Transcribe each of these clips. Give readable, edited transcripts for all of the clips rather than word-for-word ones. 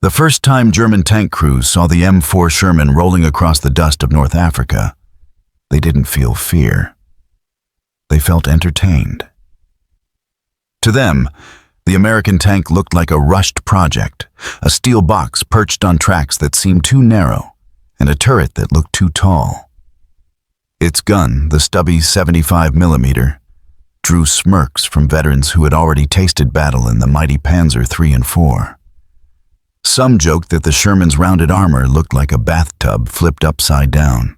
The first time German tank crews saw the M4 Sherman rolling across the dust of North Africa, they didn't feel fear. They felt entertained. To them, the American tank looked like a rushed project, a steel box perched on tracks that seemed too narrow, and a turret that looked too tall. Its gun, the stubby 75mm, drew smirks from veterans who had already tasted battle in the mighty Panzer 3 and 4. Some joked that the Sherman's rounded armor looked like a bathtub flipped upside down.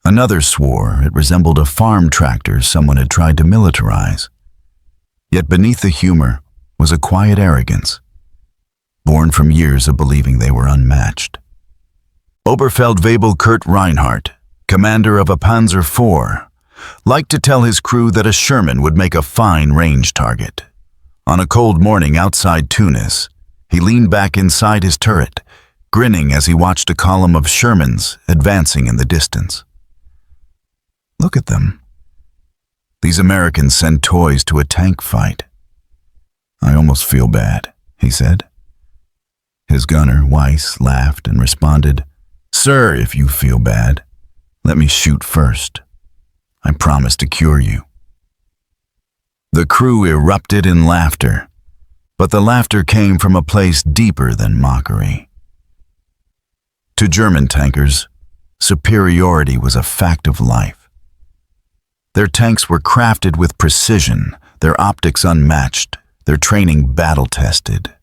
Another swore it resembled a farm tractor someone had tried to militarize. Yet beneath the humor was a quiet arrogance, born from years of believing they were unmatched. Oberfeldwebel Kurt Reinhardt, commander of a Panzer IV, liked to tell his crew that a Sherman would make a fine range target. On a cold morning outside Tunis, he leaned back inside his turret, grinning as he watched a column of Shermans advancing in the distance. "Look at them. These Americans send toys to a tank fight. I almost feel bad," he said. His gunner, Weiss, laughed and responded, "Sir, if you feel bad, let me shoot first. I promise to cure you." The crew erupted in laughter, but the laughter came from a place deeper than mockery. To German tankers, superiority was a fact of life. Their tanks were crafted with precision, their optics unmatched, their training battle-tested.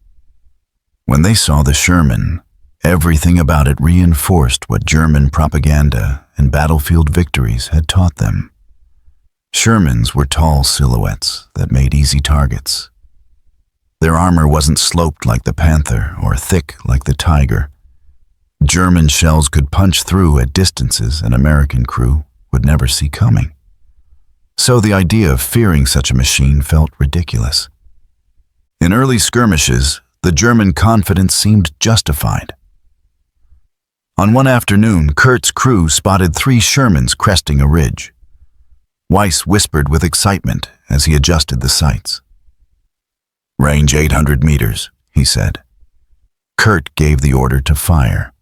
When they saw the Sherman, everything about it reinforced what German propaganda and battlefield victories had taught them. Shermans were tall silhouettes that made easy targets. Their armor wasn't sloped like the Panther or thick like the Tiger. German shells could punch through at distances an American crew would never see coming. So the idea of fearing such a machine felt ridiculous. In early skirmishes, the German confidence seemed justified. On one afternoon, Kurt's crew spotted 3 Shermans cresting a ridge. Weiss whispered with excitement as he adjusted the sights. "Range 800 meters, he said. Kurt gave the order to fire.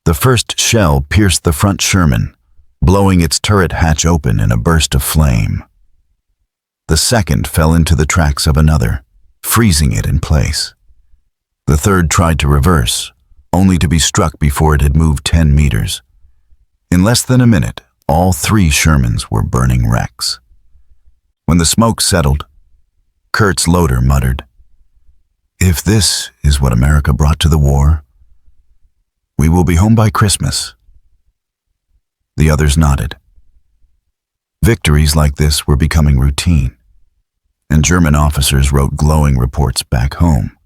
The first shell pierced the front Sherman, blowing its turret hatch open in a burst of flame. The second fell into the tracks of another, freezing it in place. The third tried to reverse, only to be struck before it had moved 10 meters. In less than a minute, all 3 Shermans were burning wrecks. When the smoke settled, Kurt's loader muttered, "If this is what America brought to the war, we will be home by Christmas." The others nodded. Victories like this were becoming routine, and German officers wrote glowing reports back home.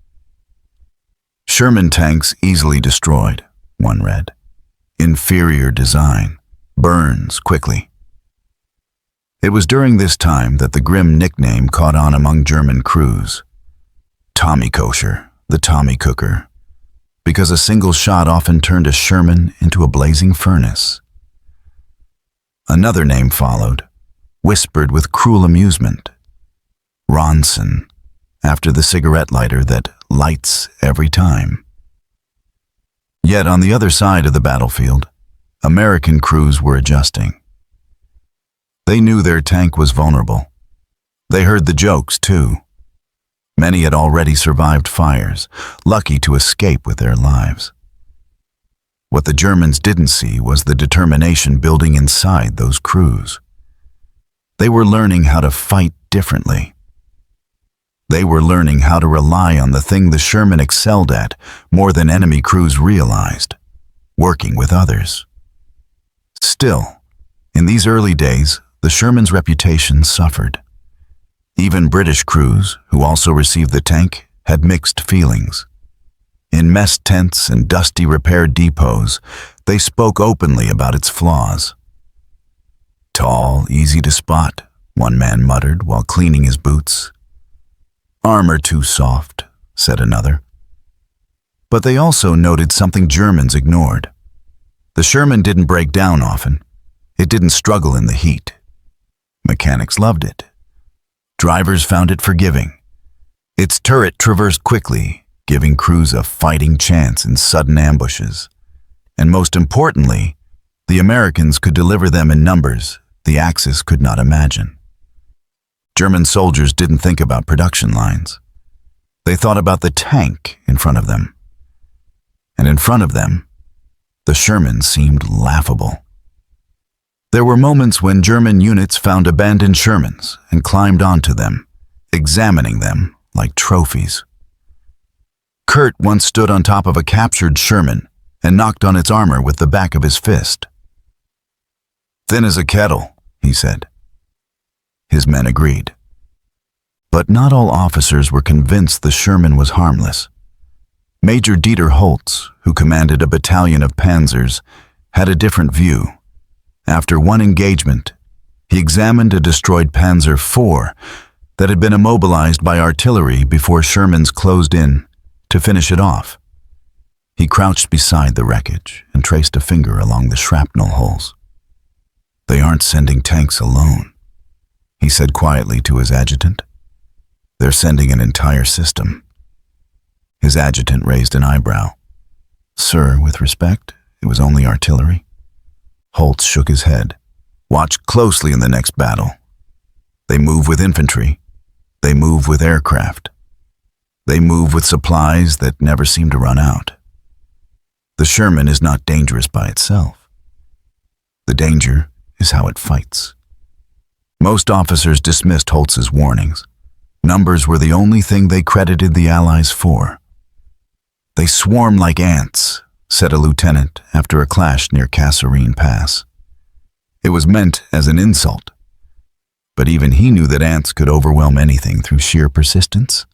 "Sherman tanks easily destroyed," one read. "Inferior design. Burns quickly." It was during this time that the grim nickname caught on among German crews. Tommy Kosher, the Tommy Cooker, because a single shot often turned a Sherman into a blazing furnace. Another name followed, whispered with cruel amusement. Ronson, after the cigarette lighter that lights every time. Yet on the other side of the battlefield, American crews were adjusting. They knew their tank was vulnerable. They heard the jokes, too. Many had already survived fires, lucky to escape with their lives. What the Germans didn't see was the determination building inside those crews. They were learning how to fight differently. They were learning how to rely on the thing the Sherman excelled at more than enemy crews realized, working with others. Still, in these early days, the Sherman's reputation suffered. Even British crews, who also received the tank, had mixed feelings. In mess tents and dusty repair depots, they spoke openly about its flaws. "Tall, easy to spot," one man muttered while cleaning his boots. "Armor too soft," said another. But they also noted something Germans ignored. The Sherman didn't break down often. It didn't struggle in the heat. Mechanics loved it. Drivers found it forgiving. Its turret traversed quickly, giving crews a fighting chance in sudden ambushes. And most importantly, the Americans could deliver them in numbers the Axis could not imagine. German soldiers didn't think about production lines. They thought about the tank in front of them. And in front of them, the Sherman seemed laughable. There were moments when German units found abandoned Shermans and climbed onto them, examining them like trophies. Kurt once stood on top of a captured Sherman and knocked on its armor with the back of his fist. "Thin as a kettle," he said. His men agreed. But not all officers were convinced the Sherman was harmless. Major Dieter Holtz, who commanded a battalion of Panzers, had a different view. After one engagement, he examined a destroyed Panzer IV that had been immobilized by artillery before Shermans closed in to finish it off. He crouched beside the wreckage and traced a finger along the shrapnel holes. "They aren't sending tanks alone," he said quietly to his adjutant. "They're sending an entire system." His adjutant raised an eyebrow. "Sir, with respect, it was only artillery." Holtz shook his head. "Watch closely in the next battle. They move with infantry. They move with aircraft. They move with supplies that never seem to run out. The Sherman is not dangerous by itself. The danger is how it fights." Most officers dismissed Holtz's warnings. Numbers were the only thing they credited the Allies for. "They swarm like ants," said a lieutenant after a clash near Kasserine Pass. It was meant as an insult, but even he knew that ants could overwhelm anything through sheer persistence.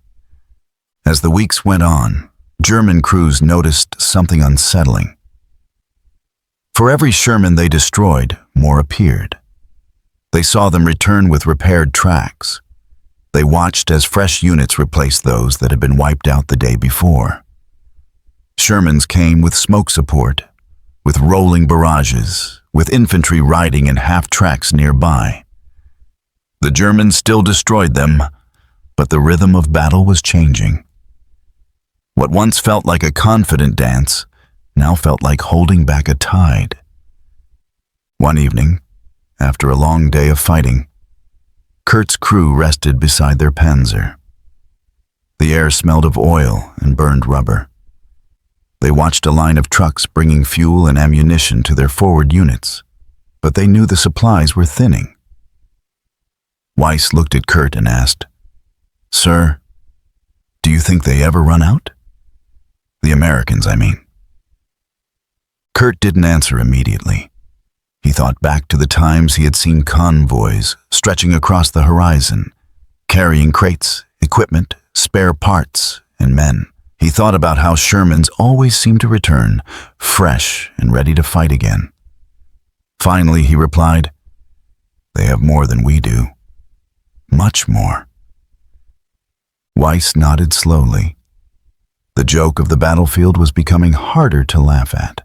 As the weeks went on, German crews noticed something unsettling. For every Sherman they destroyed, more appeared. They saw them return with repaired tracks. They watched as fresh units replaced those that had been wiped out the day before. Shermans came with smoke support, with rolling barrages, with infantry riding in half-tracks nearby. The Germans still destroyed them, but the rhythm of battle was changing. What once felt like a confident dance now felt like holding back a tide. One evening, after a long day of fighting, Kurt's crew rested beside their Panzer. The air smelled of oil and burned rubber. They watched a line of trucks bringing fuel and ammunition to their forward units, but they knew the supplies were thinning. Weiss looked at Kurt and asked, "Sir, do you think they ever run out? The Americans, I mean." Kurt didn't answer immediately. He thought back to the times he had seen convoys stretching across the horizon, carrying crates, equipment, spare parts, and men. He thought about how Shermans always seemed to return, fresh and ready to fight again. Finally, he replied, "They have more than we do. Much more." Weiss nodded slowly. The joke of the battlefield was becoming harder to laugh at.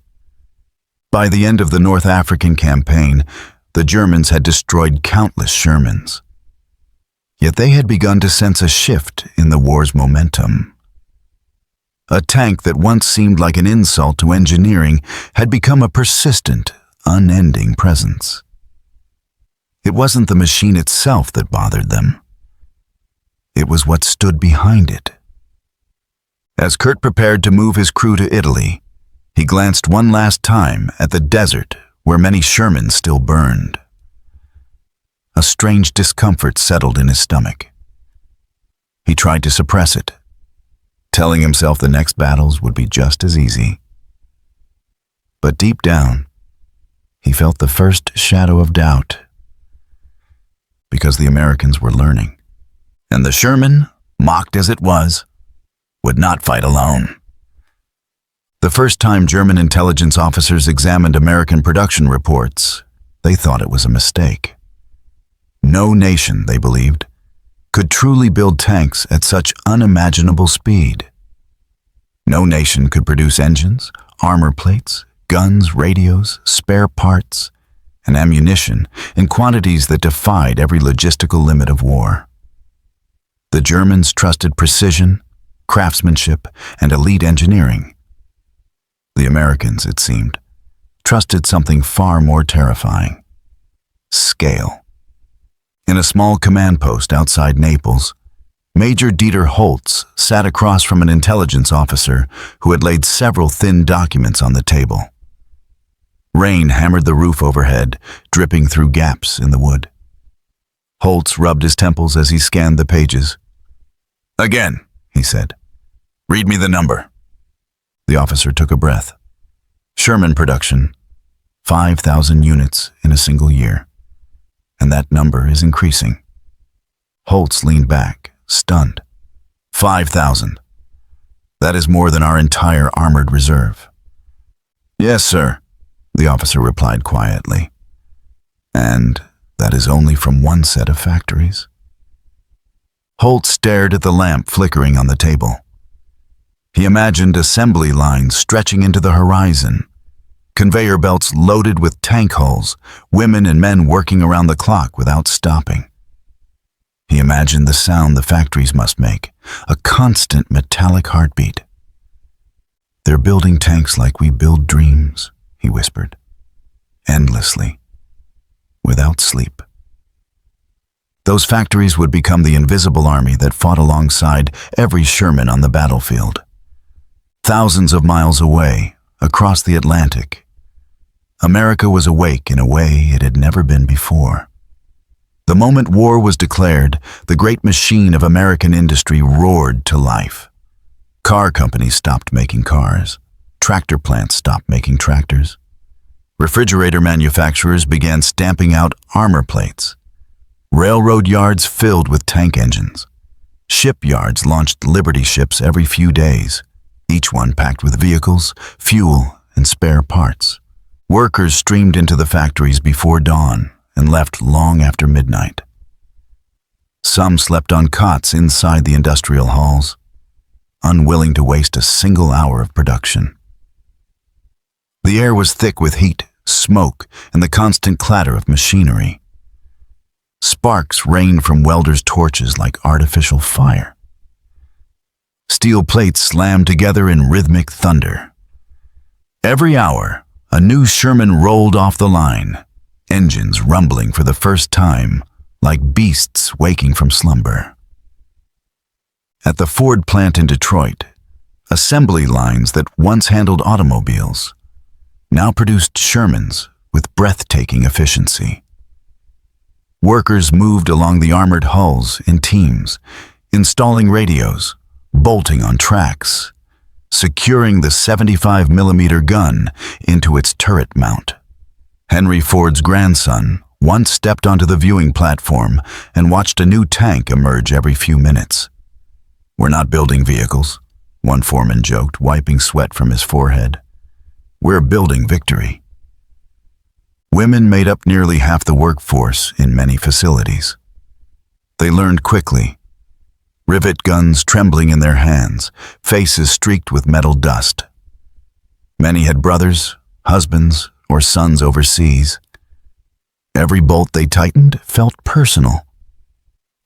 By the end of the North African campaign, the Germans had destroyed countless Shermans. Yet they had begun to sense a shift in the war's momentum. A tank that once seemed like an insult to engineering had become a persistent, unending presence. It wasn't the machine itself that bothered them. It was what stood behind it. As Kurt prepared to move his crew to Italy, he glanced one last time at the desert where many Shermans still burned. A strange discomfort settled in his stomach. He tried to suppress it, telling himself the next battles would be just as easy. But deep down, he felt the first shadow of doubt, because the Americans were learning. And the Sherman, mocked as it was, would not fight alone. The first time German intelligence officers examined American production reports, they thought it was a mistake. No nation, they believed, could truly build tanks at such unimaginable speed. No nation could produce engines, armor plates, guns, radios, spare parts, and ammunition in quantities that defied every logistical limit of war. The Germans trusted precision, craftsmanship, and elite engineering. The Americans, it seemed, trusted something far more terrifying: scale. In a small command post outside Naples, Major Dieter Holtz sat across from an intelligence officer who had laid several thin documents on the table. Rain hammered the roof overhead, dripping through gaps in the wood. Holtz rubbed his temples as he scanned the pages. "Again," he said. "Read me the number." The officer took a breath. Sherman production, 5,000 units in a single year. And that number is increasing. Holtz leaned back, stunned. 5,000. That is more than our entire armored reserve. "Yes, sir," the officer replied quietly. "And that is only from one set of factories." Holtz stared at the lamp flickering on the table. He imagined assembly lines stretching into the horizon, conveyor belts loaded with tank hulls, women and men working around the clock without stopping. He imagined the sound the factories must make, a constant metallic heartbeat. "They're building tanks like we build dreams," he whispered, endlessly, without sleep. Those factories would become the invisible army that fought alongside every Sherman on the battlefield. Thousands of miles away, across the Atlantic, America was awake in a way it had never been before. The moment war was declared, the great machine of American industry roared to life. Car companies stopped making cars. Tractor plants stopped making tractors. Refrigerator manufacturers began stamping out armor plates. Railroad yards filled with tank engines. Shipyards launched Liberty ships every few days, each one packed with vehicles, fuel, and spare parts. Workers streamed into the factories before dawn and left long after midnight. Some slept on cots inside the industrial halls, unwilling to waste a single hour of production. The air was thick with heat, smoke, and the constant clatter of machinery. Sparks rained from welders' torches like artificial fire. Steel plates slammed together in rhythmic thunder. Every hour, a new Sherman rolled off the line, engines rumbling for the first time, like beasts waking from slumber. At the Ford plant in Detroit, assembly lines that once handled automobiles now produced Shermans with breathtaking efficiency. Workers moved along the armored hulls in teams, installing radios, bolting on tracks, securing the 75-millimeter gun into its turret mount. Henry Ford's grandson once stepped onto the viewing platform and watched a new tank emerge every few minutes. "We're not building vehicles," one foreman joked, wiping sweat from his forehead. "We're building victory." Women made up nearly half the workforce in many facilities. They learned quickly. Rivet guns trembling in their hands, faces streaked with metal dust. Many had brothers, husbands, or sons overseas. Every bolt they tightened felt personal.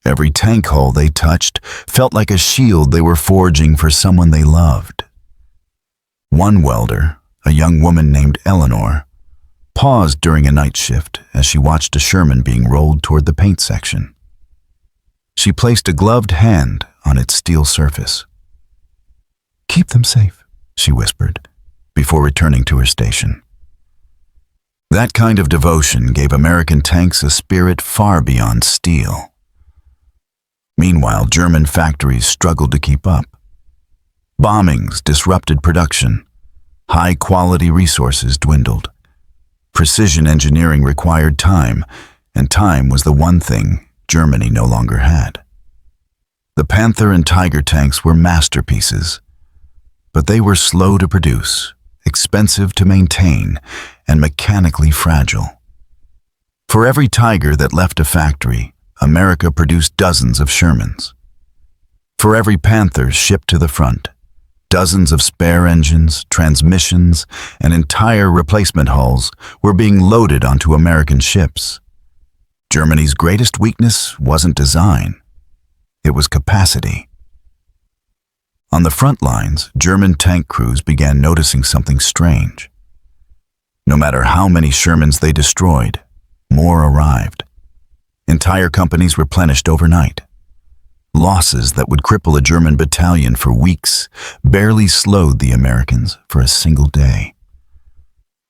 Every tank hull they touched felt like a shield they were forging for someone they loved. One welder, a young woman named Eleanor, paused during a night shift as she watched a Sherman being rolled toward the paint section. She placed a gloved hand on its steel surface. "Keep them safe," she whispered, before returning to her station. That kind of devotion gave American tanks a spirit far beyond steel. Meanwhile, German factories struggled to keep up. Bombings disrupted production. High-quality resources dwindled. Precision engineering required time, and time was the one thing Germany no longer had. The Panther and Tiger tanks were masterpieces, but they were slow to produce, expensive to maintain, and mechanically fragile. For every Tiger that left a factory, America produced dozens of Shermans. For every Panther shipped to the front, dozens of spare engines, transmissions, and entire replacement hulls were being loaded onto American ships. Germany's greatest weakness wasn't design, it was capacity. On the front lines, German tank crews began noticing something strange. No matter how many Shermans they destroyed, more arrived. Entire companies replenished overnight. Losses that would cripple a German battalion for weeks barely slowed the Americans for a single day.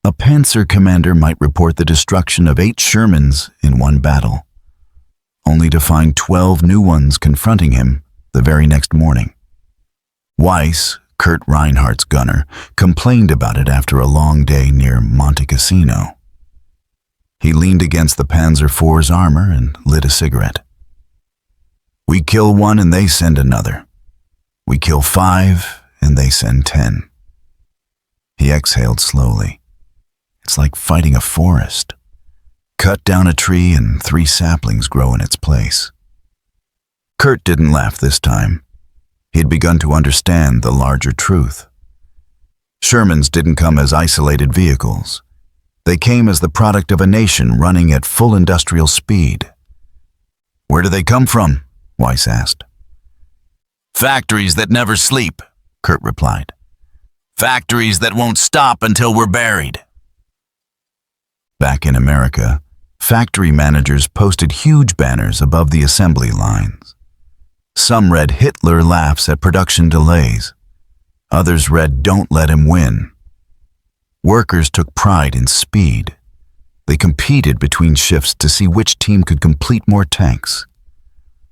A Panzer commander might report the destruction of 8 Shermans in one battle, only to find 12 new ones confronting him the very next morning. Weiss, Kurt Reinhardt's gunner, complained about it after a long day near Monte Cassino. He leaned against the Panzer IV's armor and lit a cigarette. We kill one and they send another. We kill 5 and they send 10. He exhaled slowly. It's like fighting a forest. Cut down a tree and 3 saplings grow in its place. Kurt didn't laugh this time. He had begun to understand the larger truth. Shermans didn't come as isolated vehicles. They came as the product of a nation running at full industrial speed. Where do they come from? Weiss asked. Factories that never sleep, Kurt replied. Factories that won't stop until we're buried. Back in America, factory managers posted huge banners above the assembly lines. Some read Hitler laughs at production delays. Others read don't let him win. Workers took pride in speed. They competed between shifts to see which team could complete more tanks.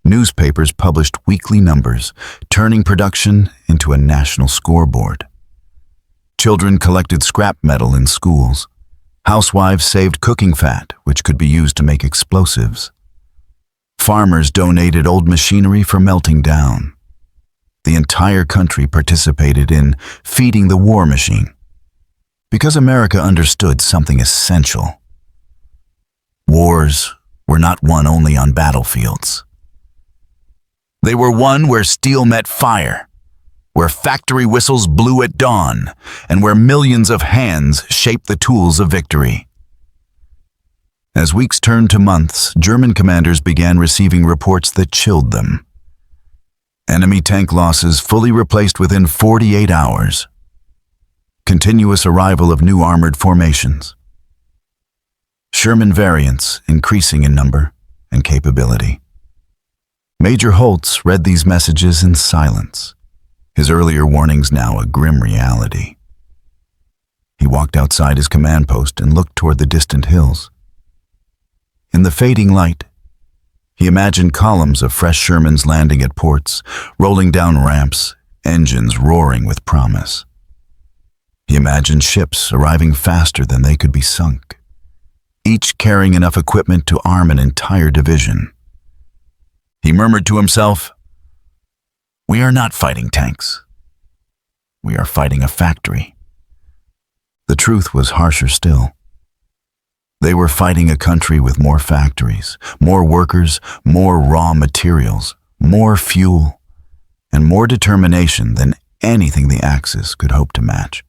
Newspapers published weekly numbers, turning production into a national scoreboard. Children collected scrap metal in schools. Housewives saved cooking fat, which could be used to make explosives. Farmers donated old machinery for melting down. The entire country participated in feeding the war machine, because America understood something essential. Wars were not won only on battlefields. They were won where steel met fire, where factory whistles blew at dawn, and where millions of hands shaped the tools of victory. As weeks turned to months, German commanders began receiving reports that chilled them. Enemy tank losses fully replaced within 48 hours. Continuous arrival of new armored formations. Sherman variants increasing in number and capability. Major Holtz read these messages in silence, his earlier warnings now a grim reality. He walked outside his command post and looked toward the distant hills. In the fading light, he imagined columns of fresh Shermans landing at ports, rolling down ramps, engines roaring with promise. He imagined ships arriving faster than they could be sunk, each carrying enough equipment to arm an entire division. He murmured to himself, "We are not fighting tanks. We are fighting a factory." The truth was harsher still. They were fighting a country with more factories, more workers, more raw materials, more fuel, and more determination than anything the Axis could hope to match.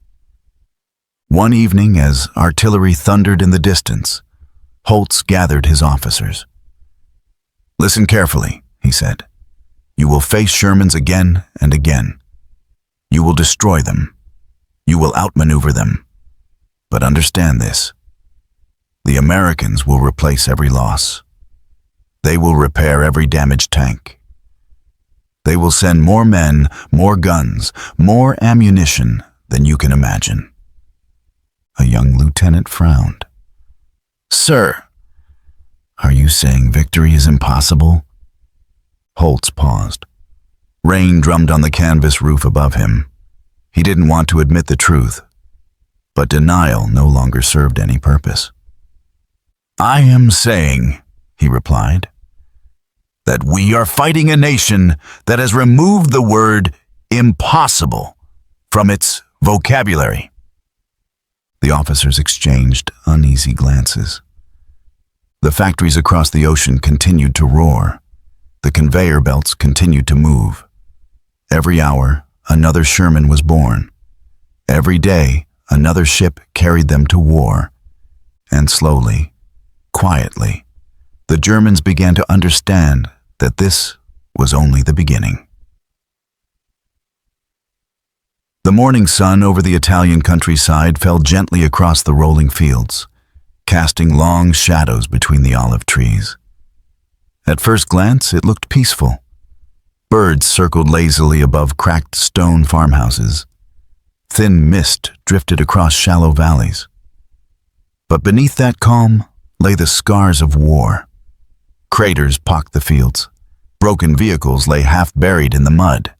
One evening, as artillery thundered in the distance, Holtz gathered his officers. "Listen carefully," he said. "You will face Shermans again and again. You will destroy them. You will outmaneuver them. But understand this. The Americans will replace every loss. They will repair every damaged tank. They will send more men, more guns, more ammunition than you can imagine." A young lieutenant frowned. "Sir, are you saying victory is impossible?" Holtz paused. Rain drummed on the canvas roof above him. He didn't want to admit the truth, but denial no longer served any purpose. "I am saying," he replied, "that we are fighting a nation that has removed the word impossible from its vocabulary." The officers exchanged uneasy glances. The factories across the ocean continued to roar. The conveyor belts continued to move. Every hour, another Sherman was born. Every day, another ship carried them to war. And slowly, quietly, the Germans began to understand that this was only the beginning. The morning sun over the Italian countryside fell gently across the rolling fields, casting long shadows between the olive trees. At first glance, it looked peaceful. Birds circled lazily above cracked stone farmhouses. Thin mist drifted across shallow valleys. But beneath that calm lay the scars of war. Craters pocked the fields. Broken vehicles lay half buried in the mud.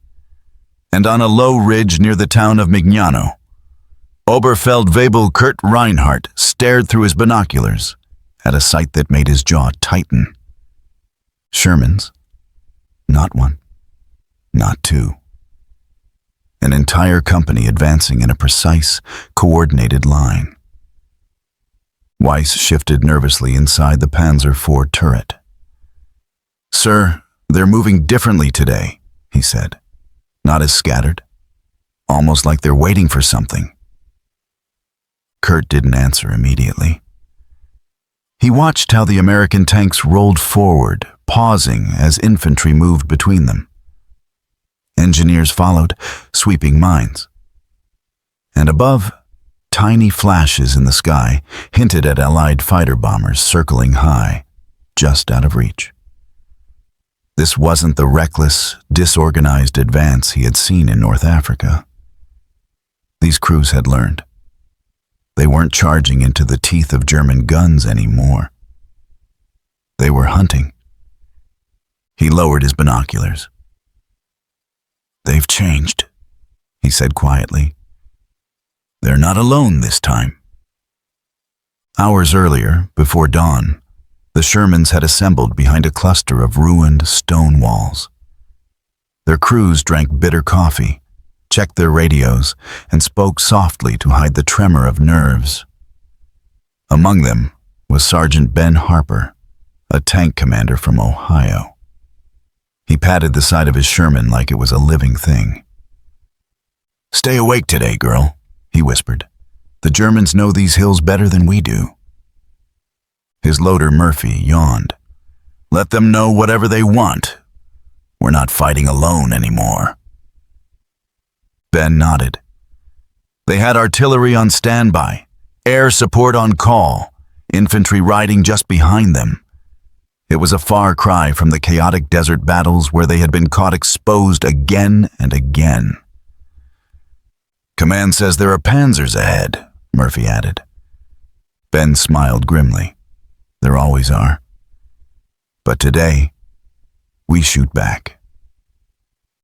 And on a low ridge near the town of Mignano, Oberfeldwebel Kurt Reinhardt stared through his binoculars at a sight that made his jaw tighten. Shermans. Not one. Not two. An entire company advancing in a precise, coordinated line. Weiss shifted nervously inside the Panzer IV turret. "Sir, they're moving differently today," he said. "Not as scattered. Almost like they're waiting for something." Kurt didn't answer immediately. He watched how the American tanks rolled forward, pausing as infantry moved between them. Engineers followed, sweeping mines. And above, tiny flashes in the sky hinted at Allied fighter bombers circling high, just out of reach. This wasn't the reckless, disorganized advance he had seen in North Africa. These crews had learned. They weren't charging into the teeth of German guns anymore. They were hunting. He lowered his binoculars. "They've changed," he said quietly. "They're not alone this time." Hours earlier, before dawn, the Shermans had assembled behind a cluster of ruined stone walls. Their crews drank bitter coffee, checked their radios, and spoke softly to hide the tremor of nerves. Among them was Sergeant Ben Harper, a tank commander from Ohio. He patted the side of his Sherman like it was a living thing. "Stay awake today, girl," he whispered. "The Germans know these hills better than we do." His loader, Murphy, yawned. "Let them know whatever they want. We're not fighting alone anymore." Ben nodded. They had artillery on standby, air support on call, infantry riding just behind them. It was a far cry from the chaotic desert battles where they had been caught exposed again and again. "Command says there are Panzers ahead," Murphy added. Ben smiled grimly. "There always are. But today, we shoot back."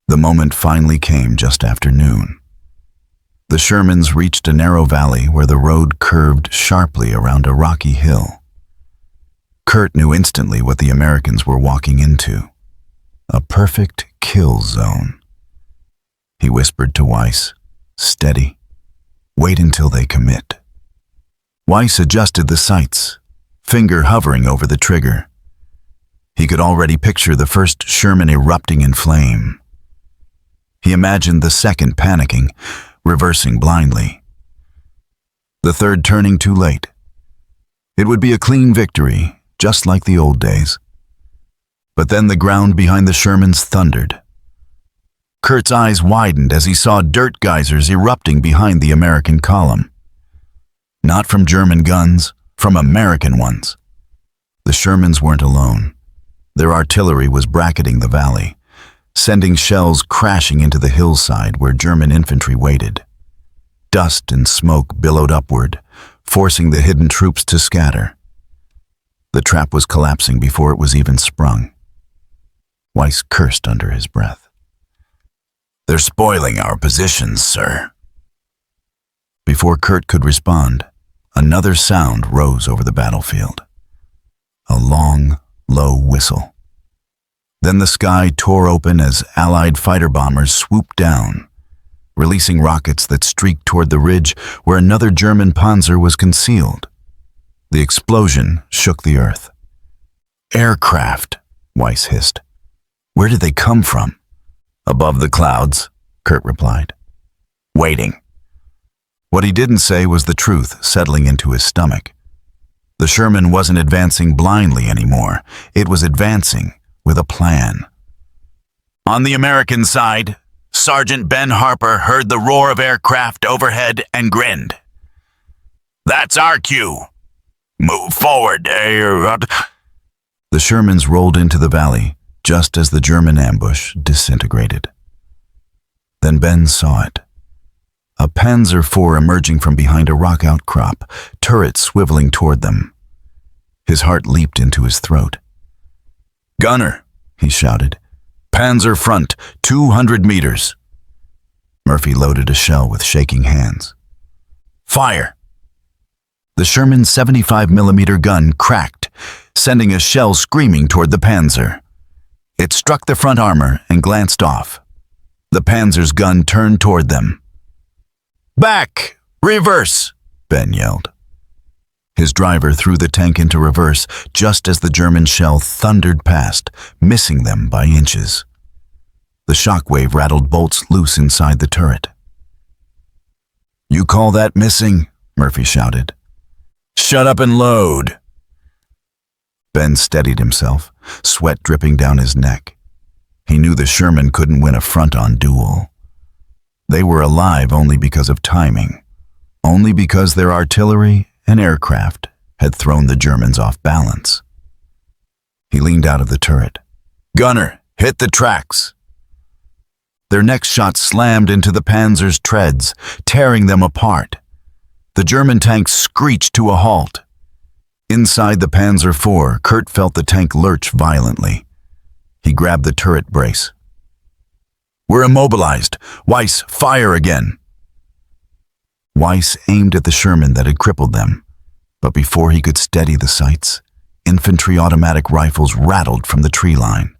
The moment finally came just after noon. The Shermans reached a narrow valley where the road curved sharply around a rocky hill. Kurt knew instantly what the Americans were walking into. A perfect kill zone. He whispered to Weiss, "Steady. Wait until they commit." Weiss adjusted the sights, finger hovering over the trigger. He could already picture the first Sherman erupting in flame. He imagined the second panicking, reversing blindly. The third turning too late. It would be a clean victory, just like the old days. But then the ground behind the Shermans thundered. Kurt's eyes widened as he saw dirt geysers erupting behind the American column. Not from German guns, from American ones. The Shermans weren't alone. Their artillery was bracketing the valley, sending shells crashing into the hillside where German infantry waited. Dust and smoke billowed upward, forcing the hidden troops to scatter. The trap was collapsing before it was even sprung. Weiss cursed under his breath. "They're spoiling our positions, sir." Before Kurt could respond, another sound rose over the battlefield. A long, low whistle. Then the sky tore open as Allied fighter bombers swooped down, releasing rockets that streaked toward the ridge where another German Panzer was concealed. The explosion shook the earth. "Aircraft," Weiss hissed. "Where did they come from?" "Above the clouds," Kurt replied. "Waiting." What he didn't say was the truth settling into his stomach. The Sherman wasn't advancing blindly anymore. It was advancing with a plan. "On the American side," Sergeant Ben Harper heard the roar of aircraft overhead and grinned. "That's our cue. Move forward." The Shermans rolled into the valley just as the German ambush disintegrated. Then Ben saw it. A Panzer IV emerging from behind a rock outcrop, turret swiveling toward them. His heart leaped into his throat. "Gunner," he shouted. "Panzer front, 200 meters." Murphy loaded a shell with shaking hands. "Fire!" The Sherman's 75mm gun cracked, sending a shell screaming toward the Panzer. It struck the front armor and glanced off. The Panzer's gun turned toward them. "Back! Reverse!" Ben yelled. His driver threw the tank into reverse just as the German shell thundered past, missing them by inches. The shockwave rattled bolts loose inside the turret. "You call that missing?" Murphy shouted. "Shut up and load!" Ben steadied himself, sweat dripping down his neck. He knew the Sherman couldn't win a front-on duel. They were alive only because of timing, only because their artillery and aircraft had thrown the Germans off balance. He leaned out of the turret. "Gunner, hit the tracks!" Their next shot slammed into the Panzer's treads, tearing them apart. The German tank screeched to a halt. Inside the Panzer IV, Kurt felt the tank lurch violently. He grabbed the turret brace. "We're immobilized. Weiss, fire again!" Weiss aimed at the Sherman that had crippled them, but before he could steady the sights, infantry automatic rifles rattled from the tree line.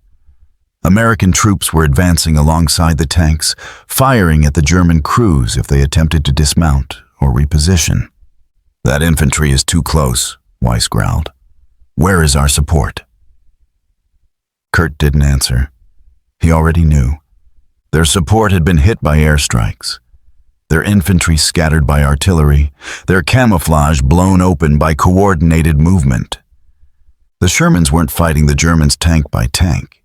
American troops were advancing alongside the tanks, firing at the German crews if they attempted to dismount or reposition. "That infantry is too close," Weiss growled. "Where is our support?" Kurt didn't answer. He already knew. Their support had been hit by airstrikes, their infantry scattered by artillery, their camouflage blown open by coordinated movement. The Shermans weren't fighting the Germans tank by tank.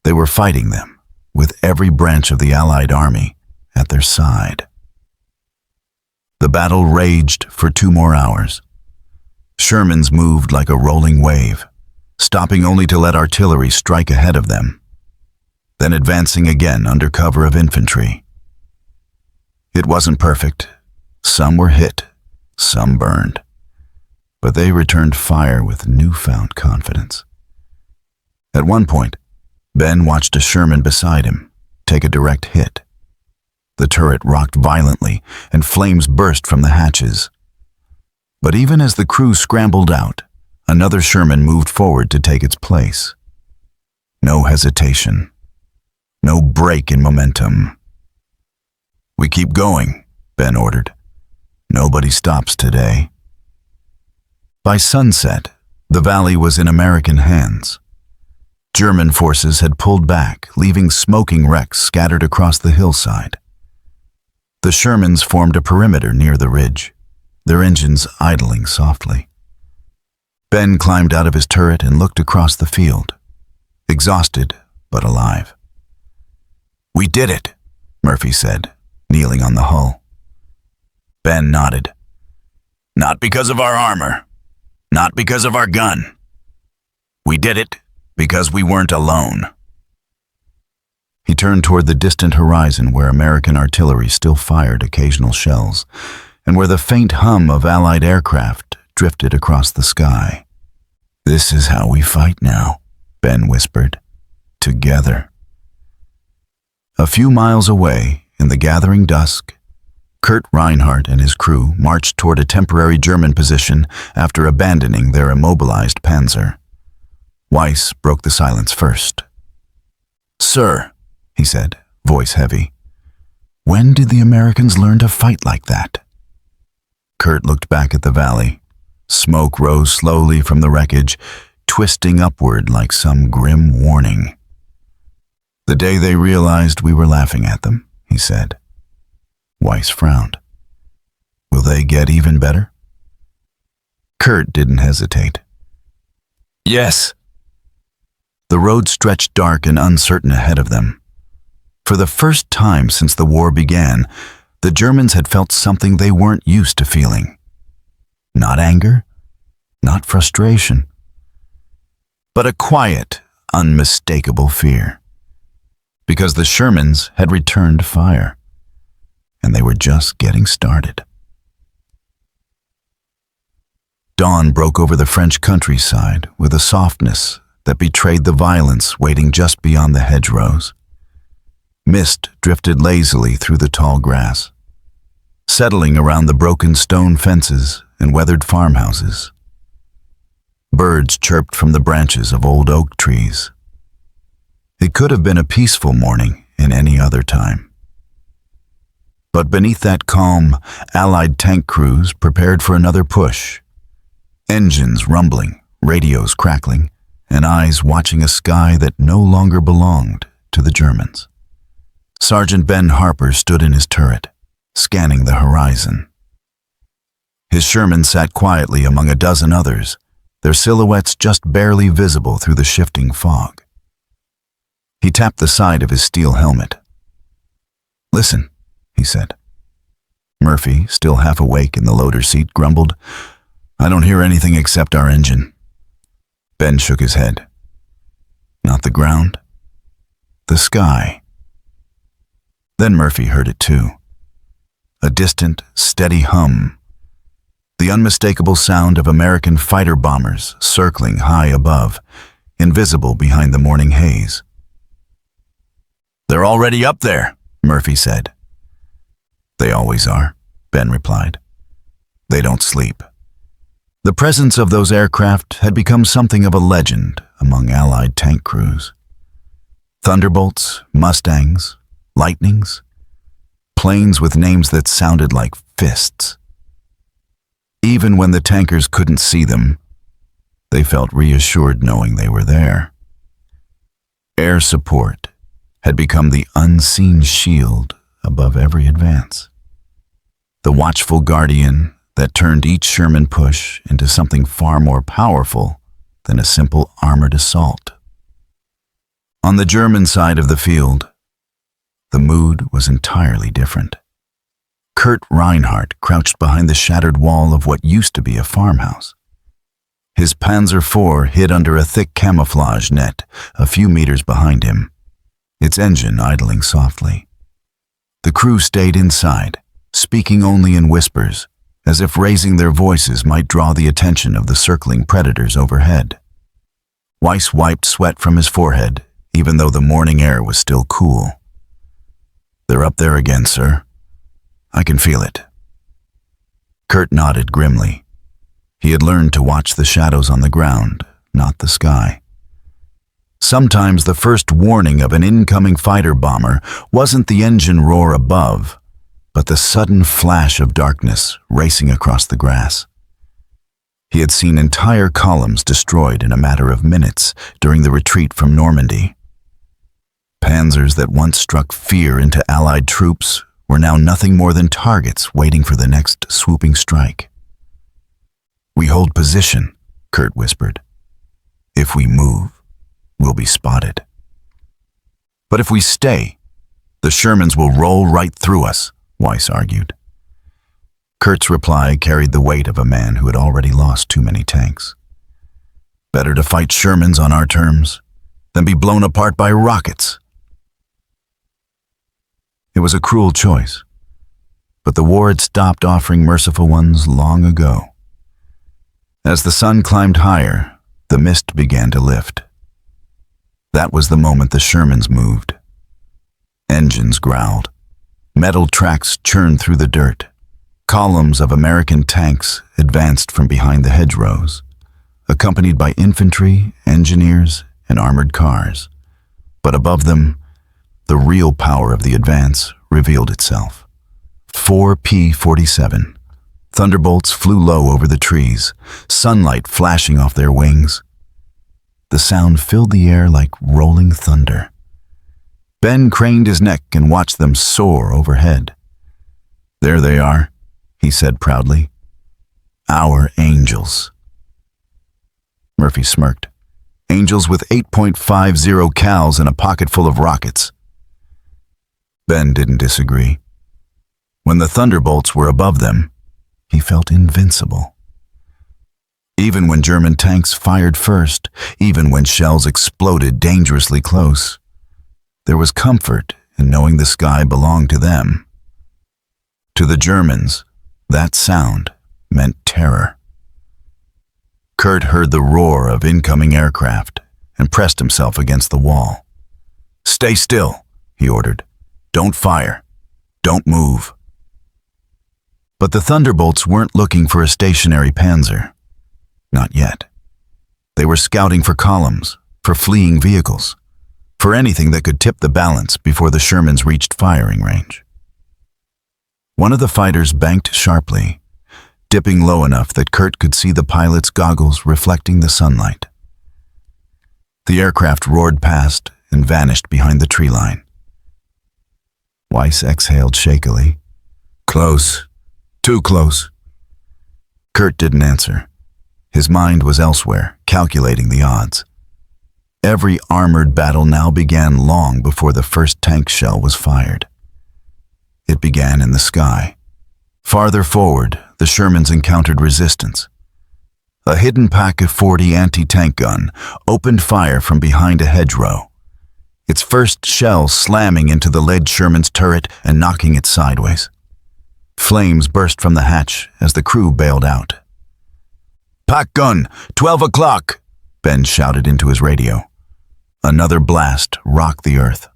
They were fighting them with every branch of the Allied army at their side. The battle raged for 2 more hours. Shermans moved like a rolling wave, stopping only to let artillery strike ahead of them, then advancing again under cover of infantry. It wasn't perfect. Some were hit, some burned, but they returned fire with newfound confidence. At one point, Ben watched a Sherman beside him take a direct hit. The turret rocked violently and flames burst from the hatches. But even as the crew scrambled out, another Sherman moved forward to take its place. No hesitation. No break in momentum. "We keep going," Ben ordered. "Nobody stops today." By sunset, the valley was in American hands. German forces had pulled back, leaving smoking wrecks scattered across the hillside. The Shermans formed a perimeter near the ridge, their engines idling softly. Ben climbed out of his turret and looked across the field, exhausted but alive. "We did it," Murphy said, kneeling on the hull. Ben nodded. "Not because of our armor, not because of our gun. We did it because we weren't alone." He turned toward the distant horizon where American artillery still fired occasional shells, and where the faint hum of Allied aircraft drifted across the sky. "This is how we fight now," Ben whispered. "Together." A few miles away, in the gathering dusk, Kurt Reinhardt and his crew marched toward a temporary German position after abandoning their immobilized Panzer. Weiss broke the silence first. "Sir," he said, voice heavy, "when did the Americans learn to fight like that?" Kurt looked back at the valley. Smoke rose slowly from the wreckage, twisting upward like some grim warning. "The day they realized we were laughing at them," he said. Weiss frowned. "Will they get even better?" Kurt didn't hesitate. "Yes." The road stretched dark and uncertain ahead of them. For the first time since the war began, the Germans had felt something they weren't used to feeling. Not anger, not frustration, but a quiet, unmistakable fear. Because the Shermans had returned fire, and they were just getting started. Dawn broke over the French countryside with a softness that betrayed the violence waiting just beyond the hedgerows. Mist drifted lazily through the tall grass, settling around the broken stone fences and weathered farmhouses. Birds chirped from the branches of old oak trees. It could have been a peaceful morning in any other time. But beneath that calm, Allied tank crews prepared for another push. Engines rumbling, radios crackling, and eyes watching a sky that no longer belonged to the Germans. Sergeant Ben Harper stood in his turret, scanning the horizon. His Sherman sat quietly among a dozen others, their silhouettes just barely visible through the shifting fog. He tapped the side of his steel helmet. "Listen," he said. Murphy, still half awake in the loader's seat, grumbled, "I don't hear anything except our engine." Ben shook his head. "Not the ground, the sky." Then Murphy heard it too. A distant, steady hum. The unmistakable sound of American fighter bombers circling high above, invisible behind the morning haze. "They're already up there," Murphy said. "They always are," Ben replied. "They don't sleep." The presence of those aircraft had become something of a legend among Allied tank crews. Thunderbolts, Mustangs, Lightnings, planes with names that sounded like fists. Even when the tankers couldn't see them, they felt reassured knowing they were there. Air support had become the unseen shield above every advance. The watchful guardian that turned each Sherman push into something far more powerful than a simple armored assault. On the German side of the field, the mood was entirely different. Kurt Reinhardt crouched behind the shattered wall of what used to be a farmhouse. His Panzer IV hid under a thick camouflage net a few meters behind him, its engine idling softly. The crew stayed inside, speaking only in whispers, as if raising their voices might draw the attention of the circling predators overhead. Weiss wiped sweat from his forehead, even though the morning air was still cool. "They're up there again, sir. I can feel it." Kurt nodded grimly. He had learned to watch the shadows on the ground, not the sky. Sometimes the first warning of an incoming fighter bomber wasn't the engine roar above, but the sudden flash of darkness racing across the grass. He had seen entire columns destroyed in a matter of minutes during the retreat from Normandy. Panzers that once struck fear into Allied troops were now nothing more than targets waiting for the next swooping strike. "We hold position," Kurt whispered. "If we move, we'll be spotted. But if we stay, the Shermans will roll right through us," Weiss argued. Kurt's reply carried the weight of a man who had already lost too many tanks. "Better to fight Shermans on our terms than be blown apart by rockets." It was a cruel choice, but the war had stopped offering merciful ones long ago. As the sun climbed higher, the mist began to lift. That was the moment the Shermans moved. Engines growled. Metal tracks churned through the dirt. Columns of American tanks advanced from behind the hedgerows, accompanied by infantry, engineers, and armored cars. But above them, the real power of the advance revealed itself. 4 P-47. Thunderbolts flew low over the trees, sunlight flashing off their wings. The sound filled the air like rolling thunder. Ben craned his neck and watched them soar overhead. "There they are," he said proudly. "Our angels." Murphy smirked. "Angels with 8.50 cals and a pocket full of rockets." Ben didn't disagree. When the thunderbolts were above them, he felt invincible. Even when German tanks fired first, even when shells exploded dangerously close, there was comfort in knowing the sky belonged to them. To the Germans, that sound meant terror. Kurt heard the roar of incoming aircraft and pressed himself against the wall. "Stay still," he ordered. "Don't fire. Don't move." But the thunderbolts weren't looking for a stationary Panzer. Not yet. They were scouting for columns, for fleeing vehicles, for anything that could tip the balance before the Shermans reached firing range. One of the fighters banked sharply, dipping low enough that Kurt could see the pilot's goggles reflecting the sunlight. The aircraft roared past and vanished behind the tree line. Weiss exhaled shakily. "Close. Too close." Kurt didn't answer. His mind was elsewhere, calculating the odds. Every armored battle now began long before the first tank shell was fired. It began in the sky. Farther forward, the Shermans encountered resistance. A hidden Pak-40 anti-tank gun opened fire from behind a hedgerow, its first shell slamming into the lead Sherman's turret and knocking it sideways. Flames burst from the hatch as the crew bailed out. "Pack gun, 12 o'clock!" Ben shouted into his radio. Another blast rocked the earth.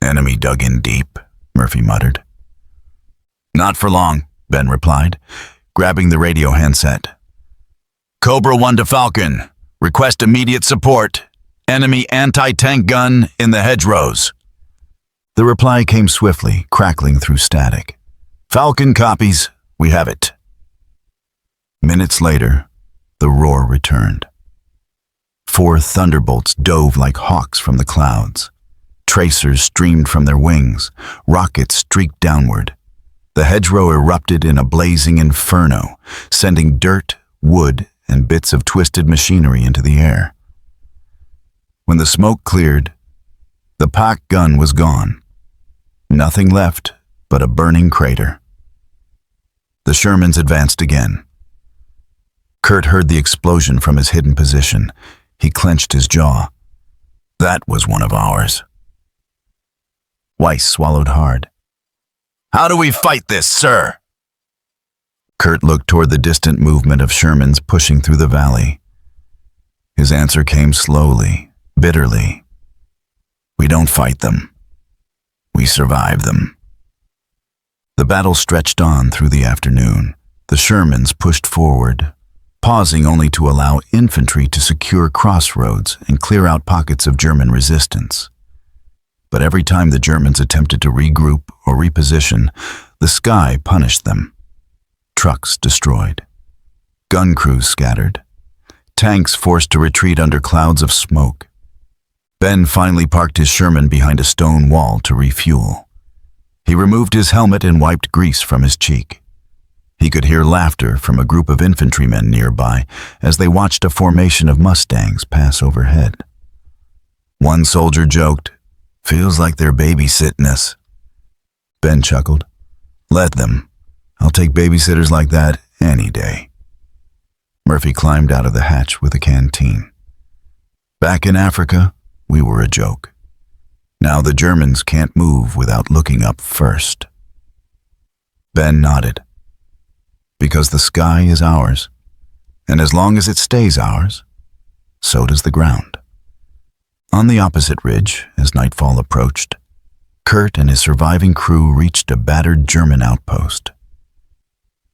"Enemy dug in deep," Murphy muttered. "Not for long," Ben replied, grabbing the radio handset. "Cobra 1 to Falcon. Request immediate support. Enemy anti-tank gun in the hedgerows." The reply came swiftly, crackling through static. "Falcon copies. We have it." Minutes later, the roar returned. 4 thunderbolts dove like hawks from the clouds. Tracers streamed from their wings. Rockets streaked downward. The hedgerow erupted in a blazing inferno, sending dirt, wood, and bits of twisted machinery into the air. When the smoke cleared, the Pak gun was gone. Nothing left but a burning crater. The Shermans advanced again. Kurt heard the explosion from his hidden position. He clenched his jaw. That was one of ours. Weiss swallowed hard. "How do we fight this, sir?" Kurt looked toward the distant movement of Shermans pushing through the valley. His answer came slowly, bitterly. "We don't fight them. We survive them." The battle stretched on through the afternoon. The Shermans pushed forward, pausing only to allow infantry to secure crossroads and clear out pockets of German resistance. But every time the Germans attempted to regroup or reposition, the sky punished them. Trucks destroyed. Gun crews scattered. Tanks forced to retreat under clouds of smoke. Ben finally parked his Sherman behind a stone wall to refuel. He removed his helmet and wiped grease from his cheek. He could hear laughter from a group of infantrymen nearby as they watched a formation of Mustangs pass overhead. One soldier joked, "Feels like they're babysitting us." Ben chuckled. "Let them. I'll take babysitters like that any day." Murphy climbed out of the hatch with a canteen. "Back in Africa, we were a joke. Now the Germans can't move without looking up first." Ben nodded. "Because the sky is ours, and as long as it stays ours, so does the ground." On the opposite ridge, as nightfall approached, Kurt and his surviving crew reached a battered German outpost.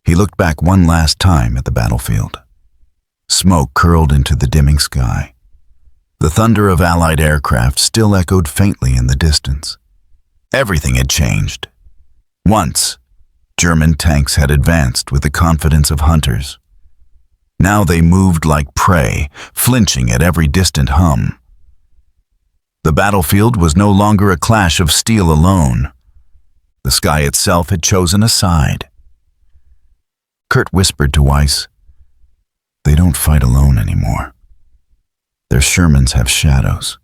He looked back one last time at the battlefield. Smoke curled into the dimming sky. The thunder of Allied aircraft still echoed faintly in the distance. Everything had changed. Once, German tanks had advanced with the confidence of hunters. Now they moved like prey, flinching at every distant hum. The battlefield was no longer a clash of steel alone. The sky itself had chosen a side. Kurt whispered to Weiss, "They don't fight alone anymore. Their Shermans have shadows."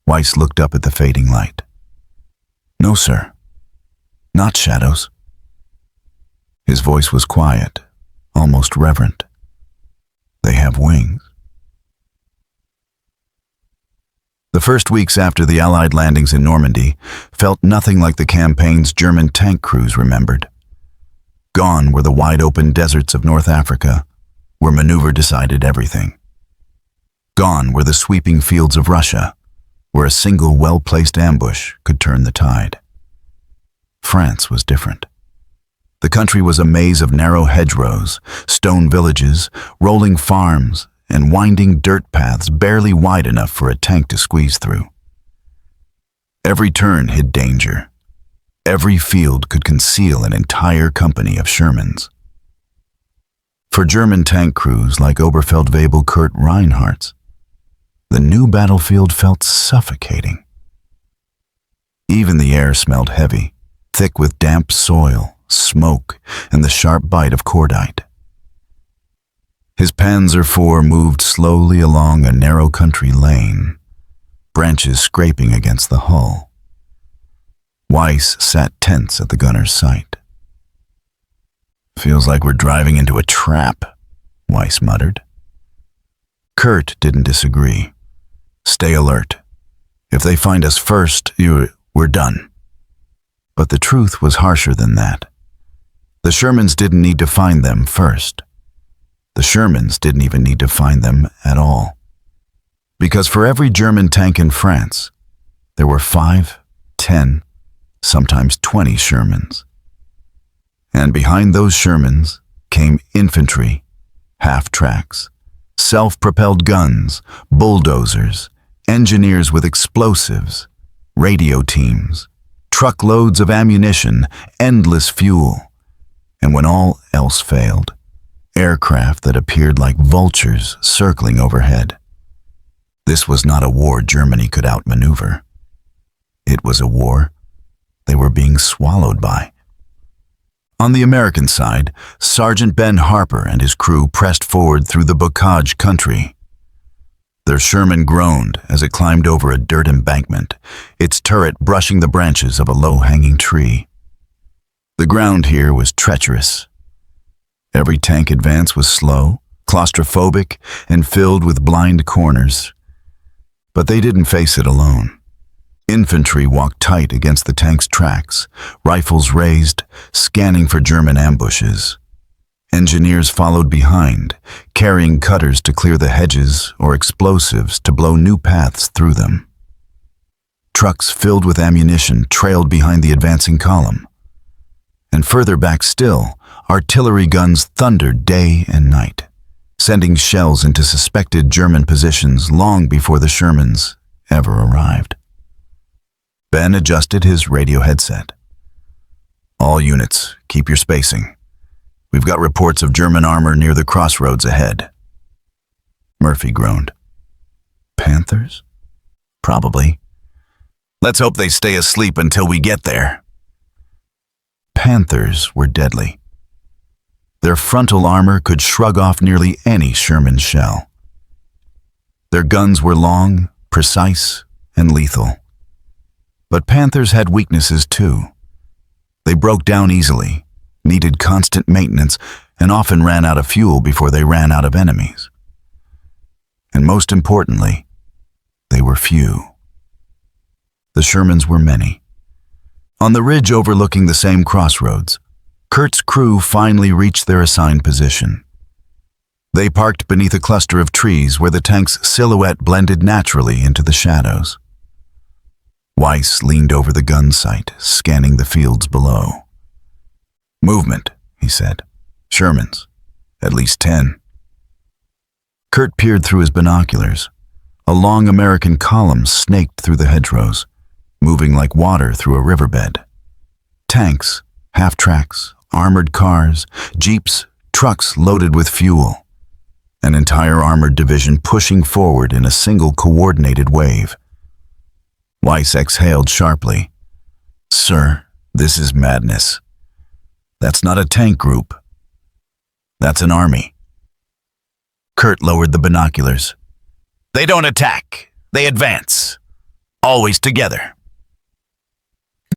Weiss looked up at the fading light. No, sir. Not shadows. His voice was quiet, almost reverent. They have wings. The first weeks after the Allied landings in Normandy felt nothing like the campaign's German tank crews remembered. Gone were the wide-open deserts of North Africa, where maneuver decided everything. Gone were the sweeping fields of Russia, where a single well-placed ambush could turn the tide. France was different. The country was a maze of narrow hedgerows, stone villages, rolling farms, and winding dirt paths barely wide enough for a tank to squeeze through. Every turn hid danger. Every field could conceal an entire company of Shermans. For German tank crews like Oberfeldwebel Kurt Reinhardt's, the new battlefield felt suffocating. Even the air smelled heavy, thick with damp soil, smoke, and the sharp bite of cordite. His Panzer IV moved slowly along a narrow country lane, branches scraping against the hull. Weiss sat tense at the gunner's sight. "Feels like we're driving into a trap," Weiss muttered. Kurt didn't disagree. "Stay alert. If they find us first, we're done." But the truth was harsher than that. The Shermans didn't need to find them first. The Shermans didn't even need to find them at all. Because for every German tank in France, there were 5, 10, sometimes 20 Shermans. And behind those Shermans came infantry, half-tracks, self-propelled guns, bulldozers, engineers with explosives, radio teams, truckloads of ammunition, endless fuel, and when all else failed, aircraft that appeared like vultures circling overhead. This was not a war Germany could outmaneuver. It was a war they were being swallowed by. On the American side, Sergeant Ben Harper and his crew pressed forward through the bocage country. Their Sherman groaned as it climbed over a dirt embankment, its turret brushing the branches of a low-hanging tree. The ground here was treacherous. Every tank advance was slow, claustrophobic, and filled with blind corners. But they didn't face it alone. Infantry walked tight against the tank's tracks, rifles raised, scanning for German ambushes. Engineers followed behind, carrying cutters to clear the hedges or explosives to blow new paths through them. Trucks filled with ammunition trailed behind the advancing column. And further back still, artillery guns thundered day and night, sending shells into suspected German positions long before the Shermans ever arrived. Ben adjusted his radio headset. "All units, keep your spacing. We've got reports of German armor near the crossroads ahead." Murphy groaned. "Panthers?" "Probably. Let's hope they stay asleep until we get there." Panthers were deadly. Their frontal armor could shrug off nearly any Sherman shell. Their guns were long, precise, and lethal. But Panthers had weaknesses too. They broke down easily, needed constant maintenance, and often ran out of fuel before they ran out of enemies. And most importantly, they were few. The Shermans were many. On the ridge overlooking the same crossroads, Kurt's crew finally reached their assigned position. They parked beneath a cluster of trees where the tank's silhouette blended naturally into the shadows. Weiss leaned over the gun sight, scanning the fields below. "Movement," he said. "Shermans. At least 10. Kurt peered through his binoculars. A long American column snaked through the hedgerows, moving like water through a riverbed. Tanks, half-tracks, armored cars, jeeps, trucks loaded with fuel. An entire armored division pushing forward in a single coordinated wave. Weiss exhaled sharply. "Sir, this is madness. That's not a tank group. That's an army." Kurt lowered the binoculars. "They don't attack. They advance. Always together."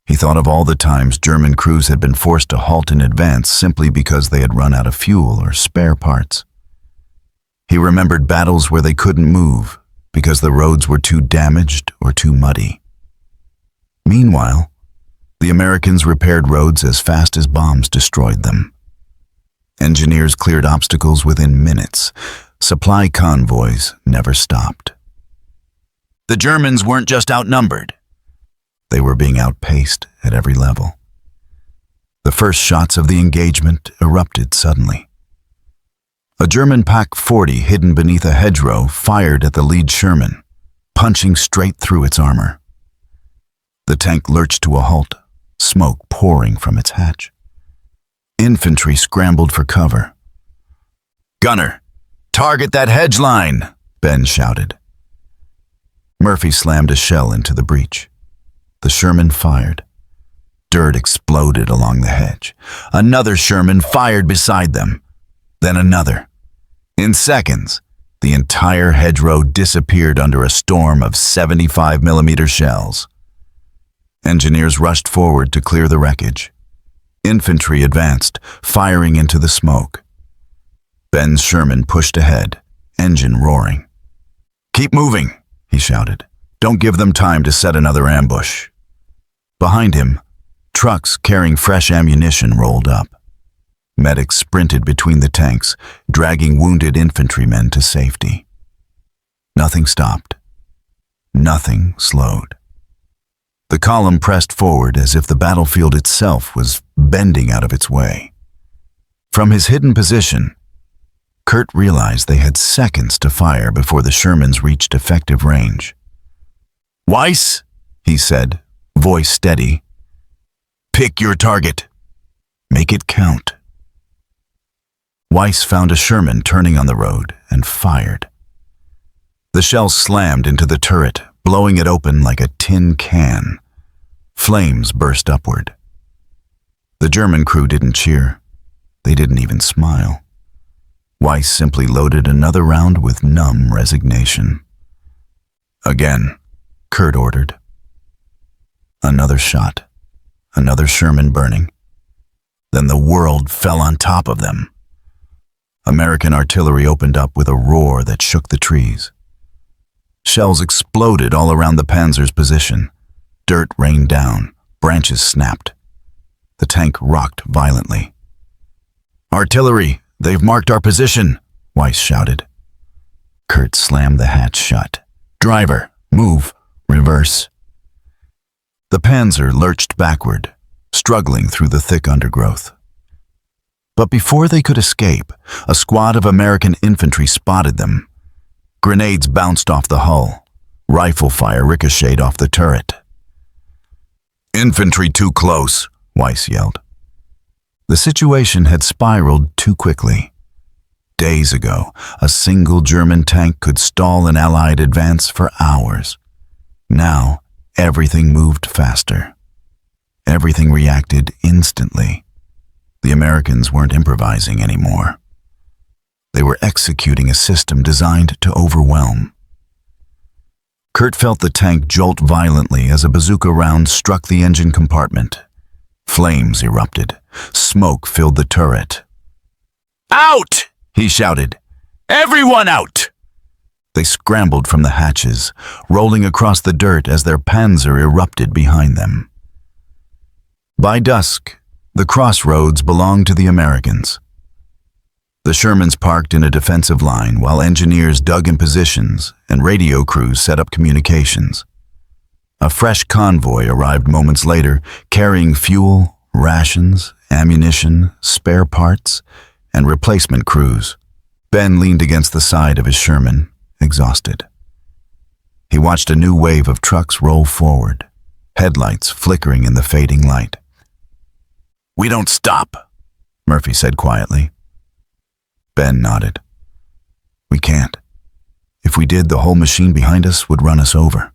He thought of all the times German crews had been forced to halt in advance simply because they had run out of fuel or spare parts. He remembered battles where they couldn't move because the roads were too damaged or too muddy. Meanwhile, the Americans repaired roads as fast as bombs destroyed them. Engineers cleared obstacles within minutes. Supply convoys never stopped. The Germans weren't just outnumbered. They were being outpaced at every level. The first shots of the engagement erupted suddenly. A German Pak-40 hidden beneath a hedgerow fired at the lead Sherman, punching straight through its armor. The tank lurched to a halt, smoke pouring from its hatch. Infantry scrambled for cover. "Gunner, target that hedge line!" Ben shouted. Murphy slammed a shell into the breach. The Sherman fired. Dirt exploded along the hedge. Another Sherman fired beside them. Then another. In seconds, the entire hedgerow disappeared under a storm of 75mm shells. Engineers rushed forward to clear the wreckage. Infantry advanced, firing into the smoke. Ben's Sherman pushed ahead, engine roaring. "Keep moving," he shouted. "Don't give them time to set another ambush." Behind him, trucks carrying fresh ammunition rolled up. Medics sprinted between the tanks, dragging wounded infantrymen to safety. Nothing stopped. Nothing slowed. The column pressed forward as if the battlefield itself was bending out of its way. From his hidden position, Kurt realized they had seconds to fire before the Shermans reached effective range. "Weiss," he said, voice steady. "Pick your target. Make it count." Weiss found a Sherman turning on the road and fired. The shell slammed into the turret, blowing it open like a tin can. Flames burst upward. The German crew didn't cheer. They didn't even smile. Weiss simply loaded another round with numb resignation. "Again," Kurt ordered. Another shot. Another Sherman burning. Then the world fell on top of them. American artillery opened up with a roar that shook the trees. Shells exploded all around the Panzer's position. Dirt rained down. Branches snapped. The tank rocked violently. "Artillery! They've marked our position!" Weiss shouted. Kurt slammed the hatch shut. "Driver, move, reverse." The Panzer lurched backward, struggling through the thick undergrowth. But before they could escape, a squad of American infantry spotted them. Grenades bounced off the hull. Rifle fire ricocheted off the turret. "Infantry too close," Weiss yelled. The situation had spiraled too quickly. Days ago, a single German tank could stall an Allied advance for hours. Now, everything moved faster. Everything reacted instantly. The Americans weren't improvising anymore. They were executing a system designed to overwhelm. Kurt felt the tank jolt violently as a bazooka round struck the engine compartment. Flames erupted. Smoke filled the turret. "Out!" he shouted. "Everyone out!" They scrambled from the hatches, rolling across the dirt as their Panzer erupted behind them. By dusk, the crossroads belonged to the Americans. The Shermans parked in a defensive line while engineers dug in positions and radio crews set up communications. A fresh convoy arrived moments later, carrying fuel, rations, ammunition, spare parts, and replacement crews. Ben leaned against the side of his Sherman, exhausted. He watched a new wave of trucks roll forward, headlights flickering in the fading light. "We don't stop," Murphy said quietly. Ben nodded. "We can't. If we did, the whole machine behind us would run us over."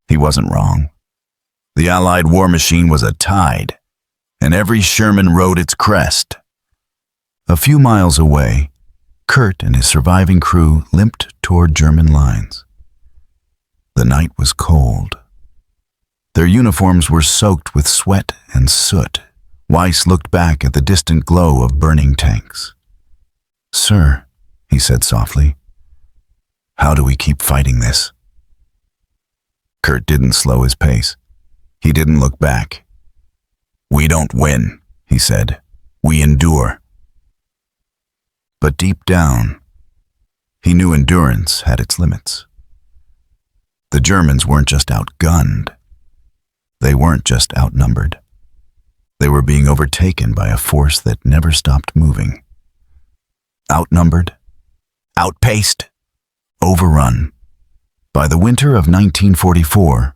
He wasn't wrong. The Allied war machine was a tide, and every Sherman rode its crest. A few miles away, Kurt and his surviving crew limped toward German lines. The night was cold. Their uniforms were soaked with sweat and soot. Weiss looked back at the distant glow of burning tanks. "Sir," he said softly, "how do we keep fighting this?" Kurt didn't slow his pace. He didn't look back. "We don't win," he said. "We endure." But deep down, he knew endurance had its limits. The Germans weren't just outgunned. They weren't just outnumbered. They were being overtaken by a force that never stopped moving. Outnumbered, outpaced, overrun. By the winter of 1944,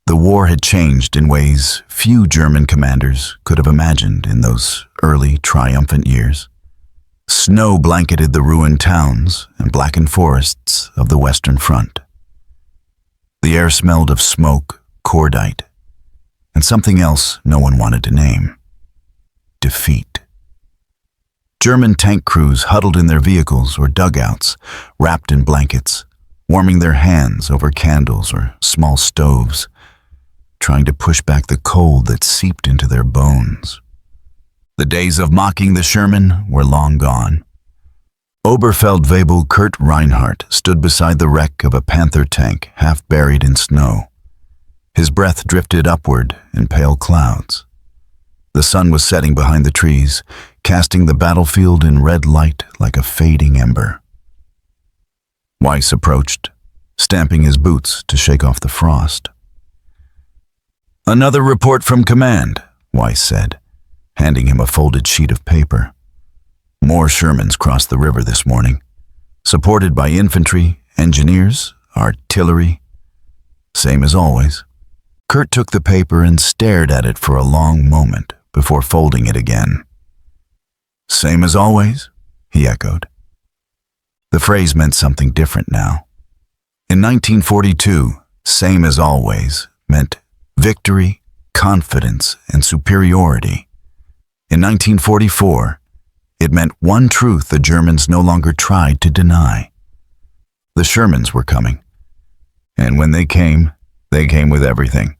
the war had changed in ways few German commanders could have imagined in those early, triumphant years. Snow blanketed the ruined towns and blackened forests of the Western Front. The air smelled of smoke, cordite, and something else no one wanted to name: defeat. German tank crews huddled in their vehicles or dugouts, wrapped in blankets, warming their hands over candles or small stoves, trying to push back the cold that seeped into their bones. The days of mocking the Sherman were long gone. Oberfeldwebel Kurt Reinhardt stood beside the wreck of a Panzer tank half buried in snow. His breath drifted upward in pale clouds. The sun was setting behind the trees, casting the battlefield in red light like a fading ember. Weiss approached, stamping his boots to shake off the frost. "Another report from command," Weiss said, handing him a folded sheet of paper. "More Shermans crossed the river this morning, supported by infantry, engineers, artillery. Same as always." Kurt took the paper and stared at it for a long moment before folding it again. "Same as always?" he echoed. The phrase meant something different now. In 1942, "same as always" meant victory, confidence, and superiority. In 1944, it meant one truth the Germans no longer tried to deny. The Shermans were coming. And when they came with everything.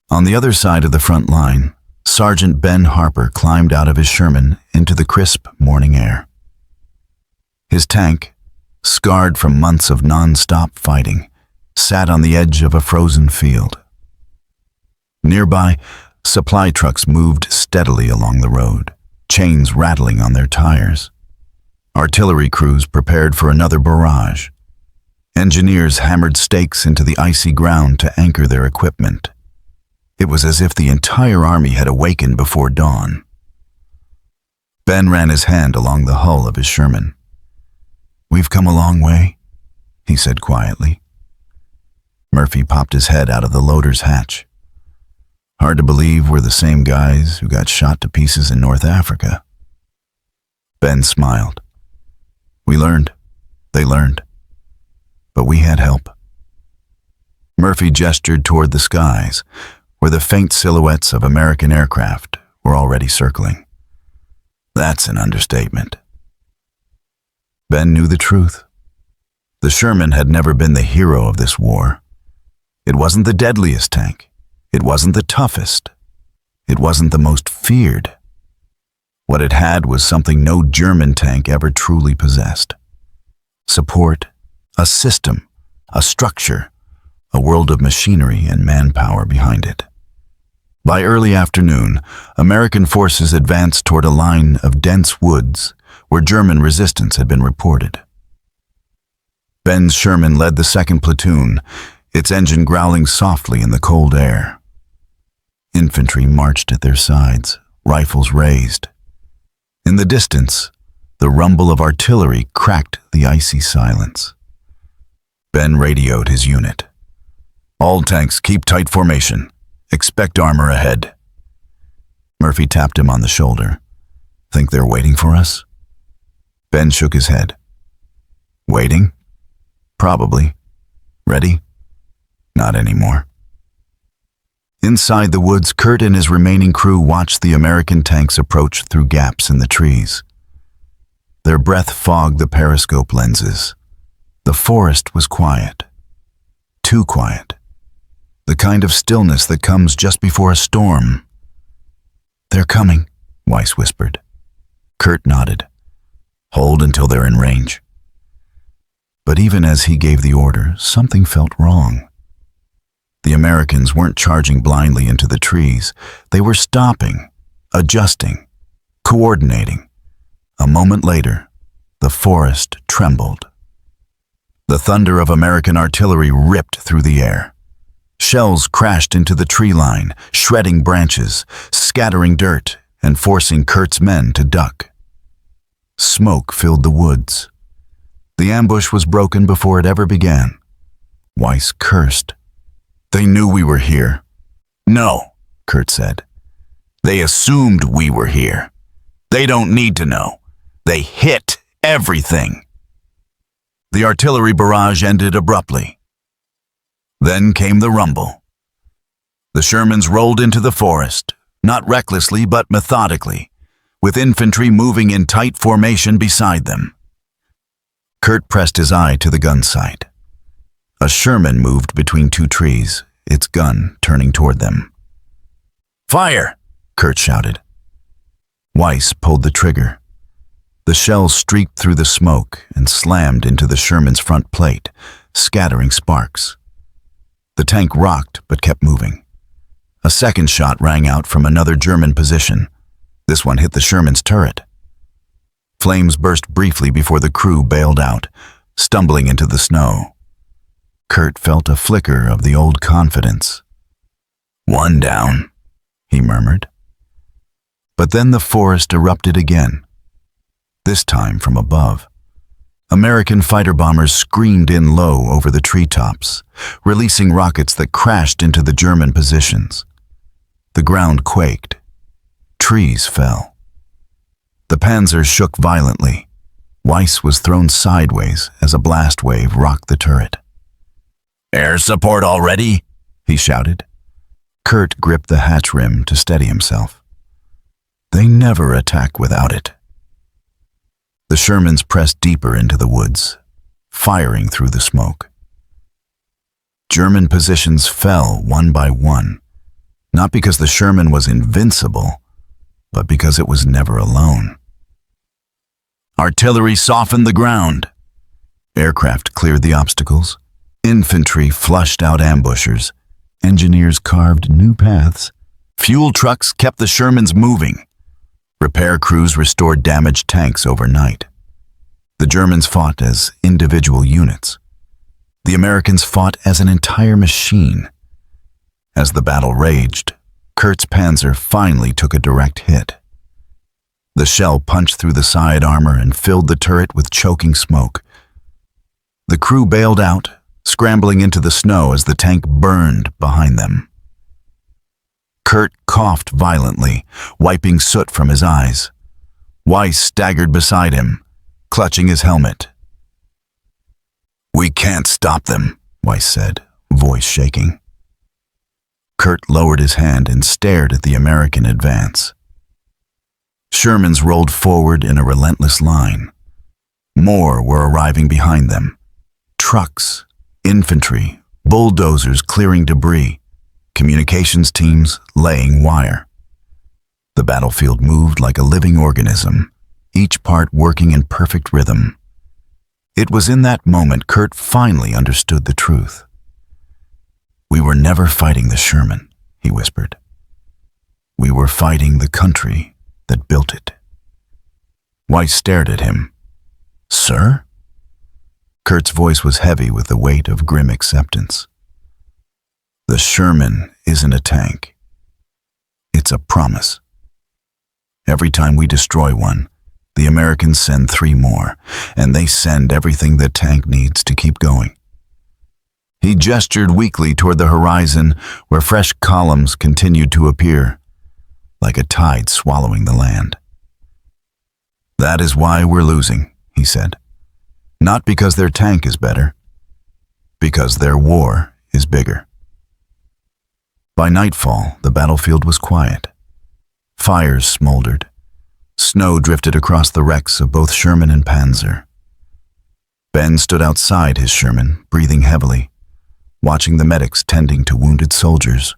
On the other side of the front line, Sergeant Ben Harper climbed out of his Sherman into the crisp morning air. His tank, scarred from months of non-stop fighting, sat on the edge of a frozen field. Nearby, supply trucks moved steadily along the road, chains rattling on their tires. Artillery crews prepared for another barrage. Engineers hammered stakes into the icy ground to anchor their equipment. It was as if the entire army had awakened before dawn. Ben ran his hand along the hull of his Sherman. "We've come a long way," he said quietly. Murphy popped his head out of the loader's hatch. "Hard to believe we're the same guys who got shot to pieces in North Africa." Ben smiled. "We learned. They learned. But we had help." Murphy gestured toward the skies, where the faint silhouettes of American aircraft were already circling. "That's an understatement." Ben knew the truth. The Sherman had never been the hero of this war. It wasn't the deadliest tank. It wasn't the toughest. It wasn't the most feared. What it had was something no German tank ever truly possessed: support, a system, a structure, a world of machinery and manpower behind it. By early afternoon, American forces advanced toward a line of dense woods where German resistance had been reported. Ben's Sherman led the second platoon, its engine growling softly in the cold air. Infantry marched at their sides, rifles raised. In the distance, the rumble of artillery cracked the icy silence. Ben radioed his unit. "All tanks, keep tight formation. Expect armor ahead." Murphy tapped him on the shoulder. "Think they're waiting for us?" Ben shook his head. "Waiting? Probably. Ready? Not anymore." Inside the woods, Kurt and his remaining crew watched the American tanks approach through gaps in the trees. Their breath fogged the periscope lenses. The forest was quiet. Too quiet. The kind of stillness that comes just before a storm. "They're coming," Weiss whispered. Kurt nodded. "Hold until they're in range." But even as he gave the order, something felt wrong. The Americans weren't charging blindly into the trees. They were stopping, adjusting, coordinating. A moment later, the forest trembled. The thunder of American artillery ripped through the air. Shells crashed into the tree line, shredding branches, scattering dirt, and forcing Kurt's men to duck. Smoke filled the woods. The ambush was broken before it ever began. Weiss cursed. "They knew we were here." "No," Kurt said. "They assumed we were here. They don't need to know. They hit everything." The artillery barrage ended abruptly. Then came the rumble. The Shermans rolled into the forest, not recklessly but methodically, with infantry moving in tight formation beside them. Kurt pressed his eye to the gun sight. A Sherman moved between two trees, its gun turning toward them. "Fire!" Kurt shouted. Weiss pulled the trigger. The shell streaked through the smoke and slammed into the Sherman's front plate, scattering sparks. The tank rocked but kept moving. A second shot rang out from another German position. This one hit the Sherman's turret. Flames burst briefly before the crew bailed out, stumbling into the snow. Kurt felt a flicker of the old confidence. "One down," he murmured. But then the forest erupted again, this time from above. American fighter bombers screamed in low over the treetops, releasing rockets that crashed into the German positions. The ground quaked. Trees fell. The Panzer shook violently. Weiss was thrown sideways as a blast wave rocked the turret. "Air support already?" he shouted. Kurt gripped the hatch rim to steady himself. They never attack without it. The Shermans pressed deeper into the woods, firing through the smoke. German positions fell one by one, not because the Sherman was invincible, but because it was never alone. Artillery softened the ground. Aircraft cleared the obstacles. Infantry flushed out ambushers. Engineers carved new paths. Fuel trucks kept the Shermans moving. Repair crews restored damaged tanks overnight. The Germans fought as individual units. The Americans fought as an entire machine. As the battle raged, Kurt's Panzer finally took a direct hit. The shell punched through the side armor and filled the turret with choking smoke. The crew bailed out, scrambling into the snow as the tank burned behind them. Kurt coughed violently, wiping soot from his eyes. Weiss staggered beside him, clutching his helmet. "We can't stop them," Weiss said, voice shaking. Kurt lowered his hand and stared at the American advance. Shermans rolled forward in a relentless line. More were arriving behind them. Trucks, infantry, bulldozers clearing debris, communications teams laying wire. The battlefield moved like a living organism, each part working in perfect rhythm. It was in that moment Kurt finally understood the truth. "We were never fighting the Sherman," he whispered. "We were fighting the country that built it." Weiss stared at him. "Sir?" Kurt's voice was heavy with the weight of grim acceptance. "The Sherman isn't a tank. It's a promise. Every time we destroy one, the Americans send 3 more, and they send everything the tank needs to keep going." He gestured weakly toward the horizon where fresh columns continued to appear, like a tide swallowing the land. "That is why we're losing," he said. "Not because their tank is better, because their war is bigger." By nightfall, the battlefield was quiet. Fires smoldered. Snow drifted across the wrecks of both Sherman and Panzer. Ben stood outside his Sherman, breathing heavily. watching the medics tending to wounded soldiers.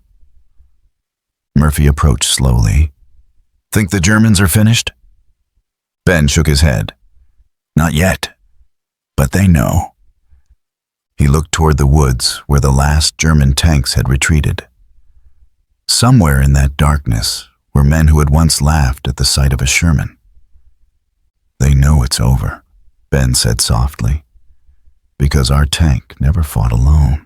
Murphy approached slowly. "Think the Germans are finished?" Ben shook his head. "Not yet, but they know." He looked toward the woods where the last German tanks had retreated. Somewhere in that darkness were men who had once laughed at the sight of a Sherman. "They know it's over," Ben said softly, "because our tank never fought alone."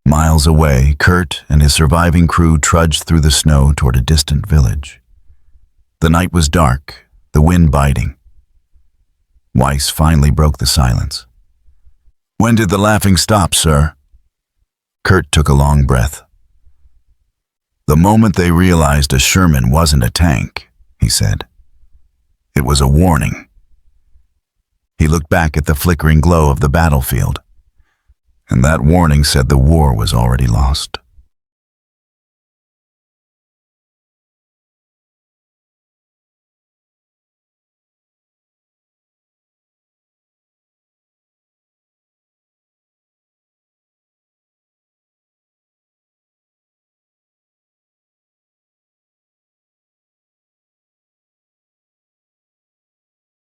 Miles away, Kurt and his surviving crew trudged through the snow toward a distant village. The night was dark, the wind biting. Weiss finally broke the silence. "When did the laughing stop, sir?" Kurt took a long breath. "The moment they realized a Sherman wasn't a tank," he said. "It was a warning." He looked back at the flickering glow of the battlefield, and that warning said the war was already lost.